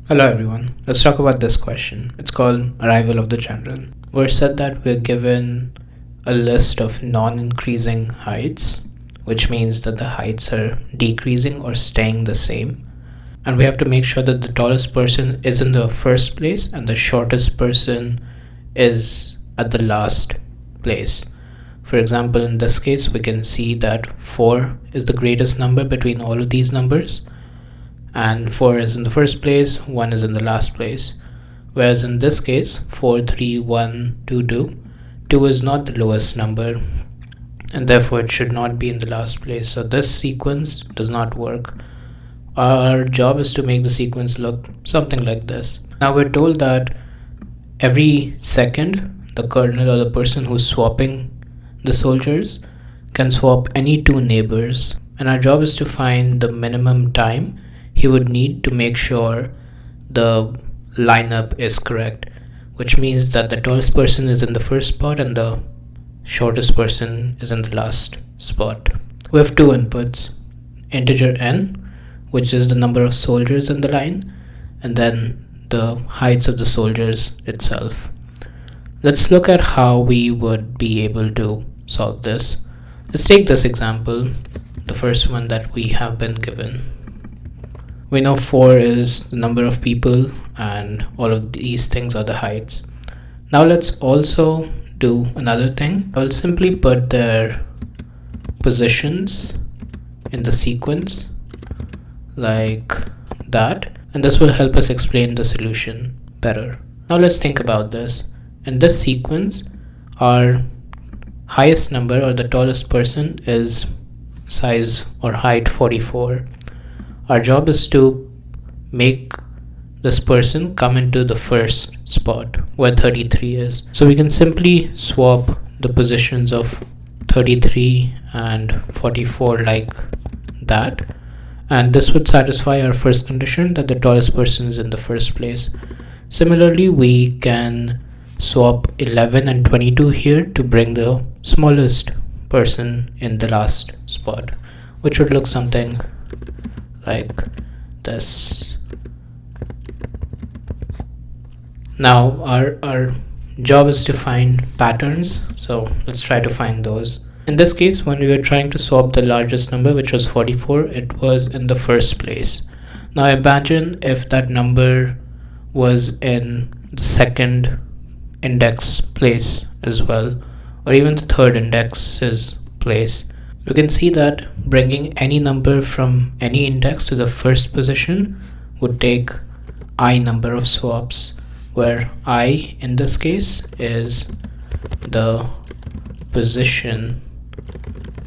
Hello everyone, let's talk about this question. It's called Arrival of the General. We're said that we're given a list of non-increasing heights, which means that the heights are decreasing or staying the same. And we have to make sure that the tallest person is in the first place and the shortest person is at the last place. For example, in this case, we can see that 4 is the greatest number between all of these numbers, and 4 is in the first place, 1 is in the last place. Whereas in this case, 4, 3, 1, 2, 2, 2 is not the lowest number, and therefore it should not be in the last place. So this sequence does not work. Our job is to make the sequence look something like this. Now we're told that every second, the colonel or the person who's swapping the soldiers can swap any two neighbors, and our job is to find the minimum time he would need to make sure the lineup is correct, which means that the tallest person is in the first spot and the shortest person is in the last spot. We have two inputs, integer n, which is the number of soldiers in the line, and then the heights of the soldiers itself. Let's look at how we would be able to solve this. Let's take this example, the first one that we have been given. We know 4 is the number of people and all of these things are the heights. Now let's also do another thing. I'll simply put their positions in the sequence like that, and this will help us explain the solution better. Now let's think about this. In this sequence, our highest number or the tallest person is size or height 44. Our job is to make this person come into the first spot where 33 is. So we can simply swap the positions of 33 and 44 like that. And this would satisfy our first condition that the tallest person is in the first place. Similarly, we can swap 11 and 22 here to bring the smallest person in the last spot, which would look something like this. Now our job is to find patterns, so let's try to find those. In this case, when we were trying to swap the largest number, which was 44, it was in the first place. Now imagine if that number was in the second index place as well, or even the third index's place. You can see that bringing any number from any index to the first position would take I number of swaps, where I in this case is the position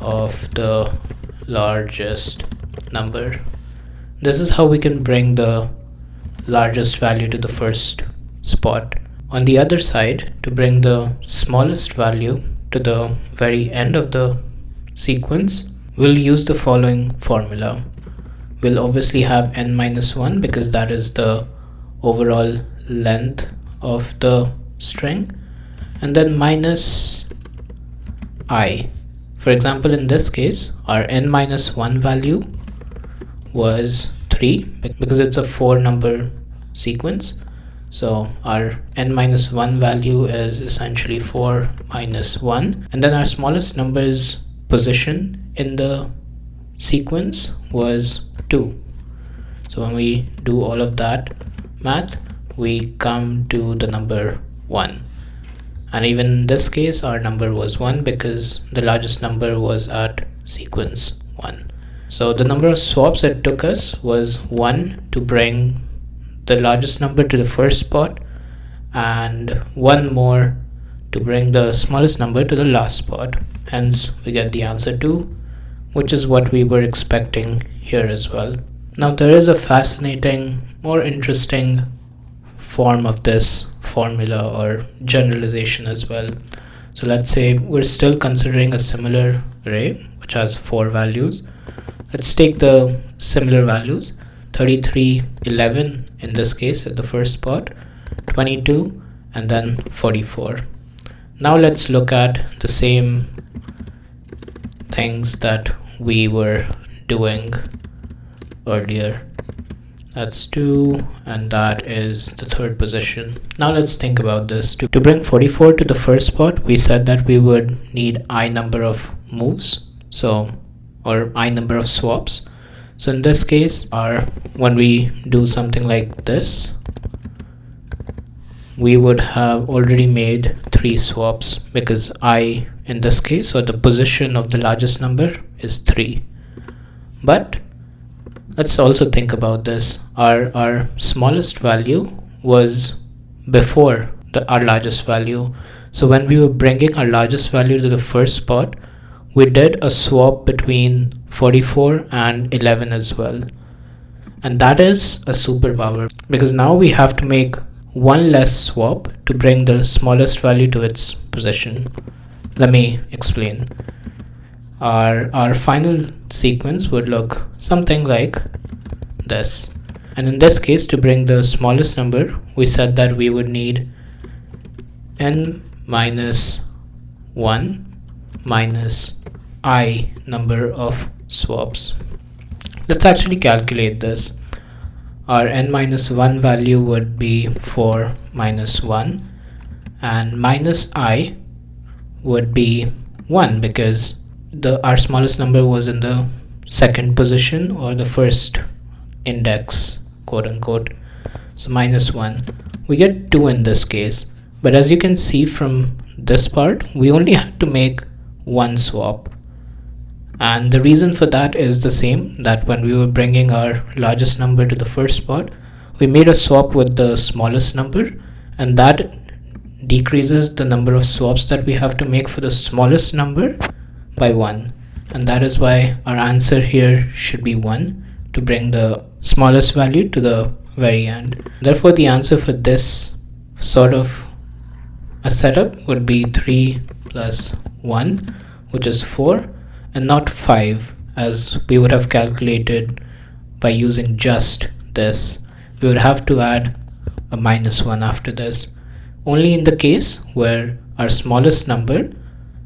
of the largest number. This is how we can bring the largest value to the first spot. On the other side, to bring the smallest value to the very end of the sequence, we'll use the following formula. We'll obviously have n minus 1 because that is the overall length of the string, and then minus I. For example, in this case, our n minus 1 value was 3 because it's a 4 number sequence. So our n minus 1 value is essentially 4 minus 1, and then our smallest number's position in the sequence was 2. So when we do all of that math, we come to the number 1. And even in this case, our number was 1 because the largest number was at sequence 1. So the number of swaps it took us was 1 to bring the largest number to the first spot, and 1 more to bring the smallest number to the last spot. Hence we get the answer 2, which is what we were expecting here as well. Now there is a fascinating, more interesting form of this formula or generalization as well. So let's say we're still considering a similar array which has 4 values. Let's take the similar values, 33, 11 in this case at the first spot, 22, and then 44. Now let's look at the same things that we were doing earlier. That's 2, and that is the third position. Now let's think about this. To bring 44 to the first spot, we said that we would need I number of moves, or I number of swaps. So in this case, when we do something like this, we would have already made 3 swaps, because I in this case, or the position of the largest number, is 3. But let's also think about this. Our smallest value was before our largest value. So when we were bringing our largest value to the first spot, we did a swap between 44 and 11 as well. And that is a superpower, because now we have to make one less swap to bring the smallest value to its position. Let me explain. Our final sequence would look something like this. And in this case, to bring the smallest number, we said that we would need n minus 1 minus I number of swaps. Let's actually calculate this. Our n minus 1 value would be 4 minus 1, and minus I would be 1, because our smallest number was in the second position, or the first index, quote unquote. So minus 1. We get 2 in this case. But as you can see from this part, we only had to make one swap. And the reason for that is the same, that when we were bringing our largest number to the first spot, we made a swap with the smallest number, and that decreases the number of swaps that we have to make for the smallest number by 1. And that is why our answer here should be 1, to bring the smallest value to the very end. Therefore, the answer for this sort of a setup would be 3 plus 1, which is 4, and not 5, as we would have calculated by using just this. We would have to add a minus 1 after this. Only in the case where our smallest number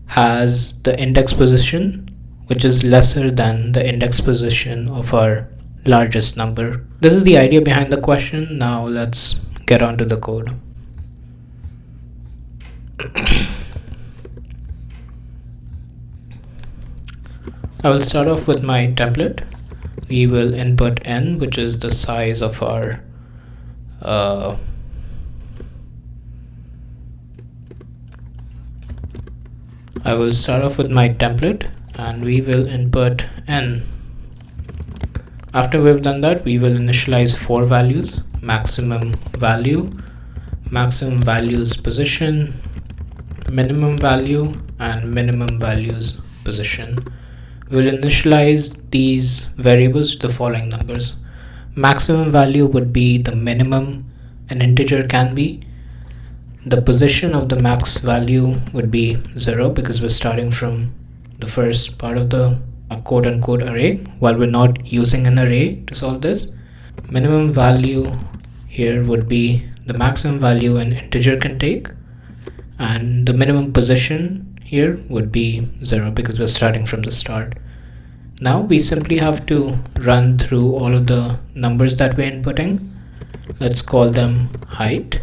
has the index position which is lesser than the index position of our largest number. This is the idea behind the question. Now let's get on to the code. I will start off with my template. We will input n, which is the size of our I will start off with my template, and we will input n. After we've done that, we will initialize 4 values: maximum value, maximum values position, minimum value, and minimum values position. We will initialize these variables to the following numbers. Maximum value would be the minimum an integer can be. The position of the max value would be 0, because we're starting from the first part of the quote unquote array, while we're not using an array to solve this. Minimum value here would be the maximum value an integer can take, and the minimum position here would be 0, because we're starting from the start. Now we simply have to run through all of the numbers that we're inputting. Let's call them height.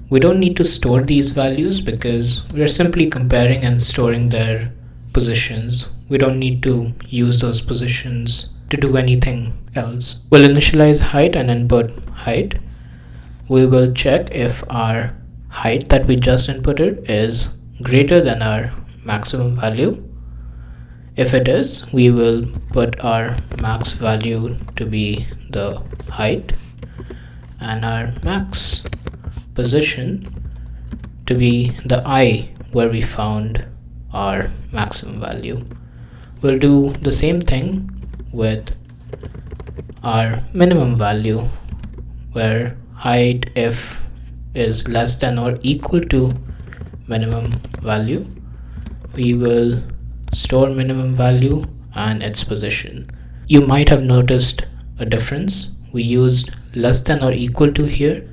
We don't need to store these values because we're simply comparing and storing their positions. We don't need to use those positions to do anything else. We'll initialize height and input height. We will check if our height that we just inputted is greater than our maximum value. If it is, we will put our max value to be the height and our max position to be the I where we found our maximum value. We'll do the same thing with our minimum value, where height if is less than or equal to minimum value, we will store minimum value and its position. You might have noticed a difference. We used less than or equal to here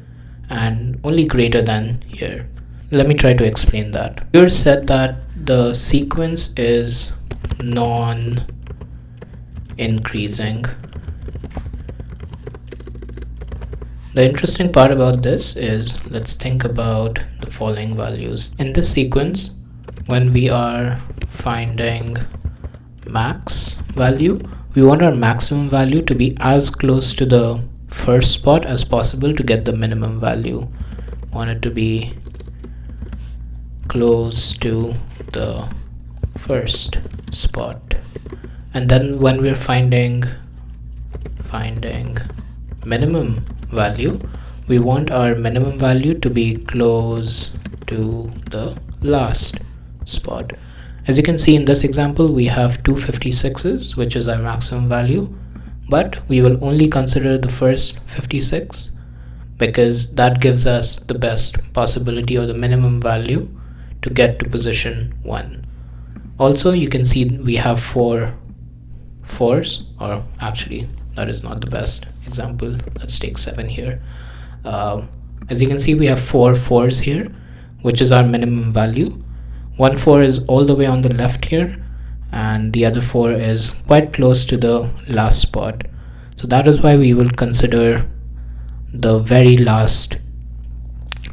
and only greater than here. Let me try to explain that. Here said that the sequence is non-increasing. The interesting part about this is, let's think about the following values. In this sequence, when we are finding max value, we want our maximum value to be as close to the first spot as possible to get the minimum value. Want it to be close to the first spot. And then when we're finding minimum value, we want our minimum value to be close to the last spot. As you can see in this example, we have 256s, which is our maximum value, but we will only consider the first 56 because that gives us the best possibility or the minimum value to get to position 1. Also, you can see we have 4 fours, or actually that is not the best example. Let's take 7 here. As you can see, we have 4 fours here, which is our minimum value. 1 4 is all the way on the left here, and the other 4 is quite close to the last spot. So that is why we will consider the very last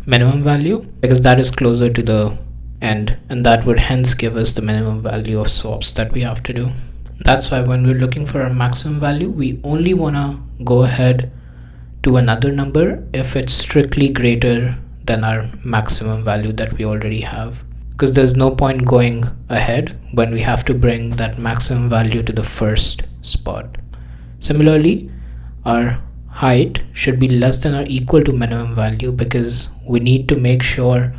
minimum value, because that is closer to the end, and that would hence give us the minimum value of swaps that we have to do. That's why when we're looking for a maximum value, we only want to go ahead to another number if it's strictly greater than our maximum value that we already have, because there's no point going ahead when we have to bring that maximum value to the first spot. Similarly, our height should be less than or equal to minimum value, because we need to make sure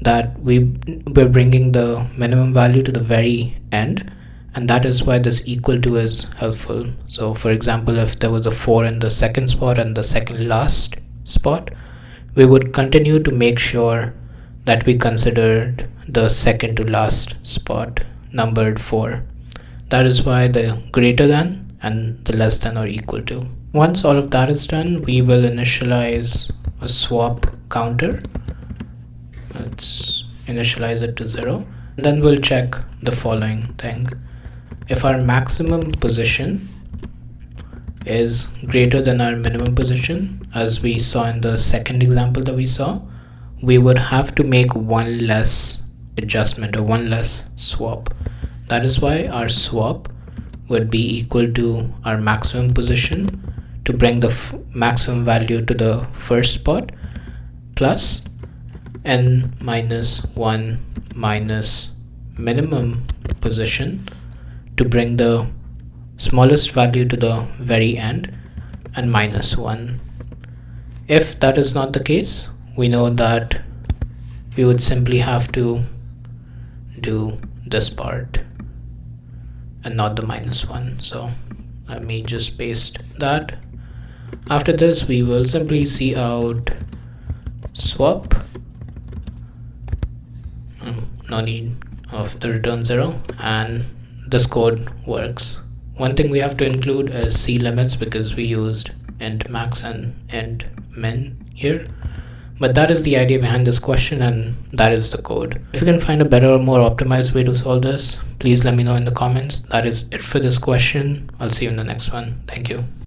that we're bringing the minimum value to the very end, and that is why this equal to is helpful. So for example, if there was a 4 in the second spot and the second last spot, we would continue to make sure that we considered the second to last spot numbered 4. That is why the greater than and the less than or equal to. Once all of that is done, we will initialize a swap counter. Let's initialize it to 0. And then we'll check the following thing. If our maximum position is greater than our minimum position, as we saw in the second example that we saw, we would have to make one less adjustment or one less swap. That is why our swap would be equal to our maximum position to bring the maximum value to the first spot, plus n minus 1 minus minimum position to bring the smallest value to the very end, and minus 1. If that is not the case, we know that we would simply have to do this part and not the minus 1. So let me just paste that. After this, we will simply see out swap. No need of the return 0, and this code works. One thing we have to include is C limits, because we used int max and int min here. But that is the idea behind this question, and that is the code. If you can find a better or more optimized way to solve this, please let me know in the comments. That is it for this question. I'll see you in the next one. Thank you.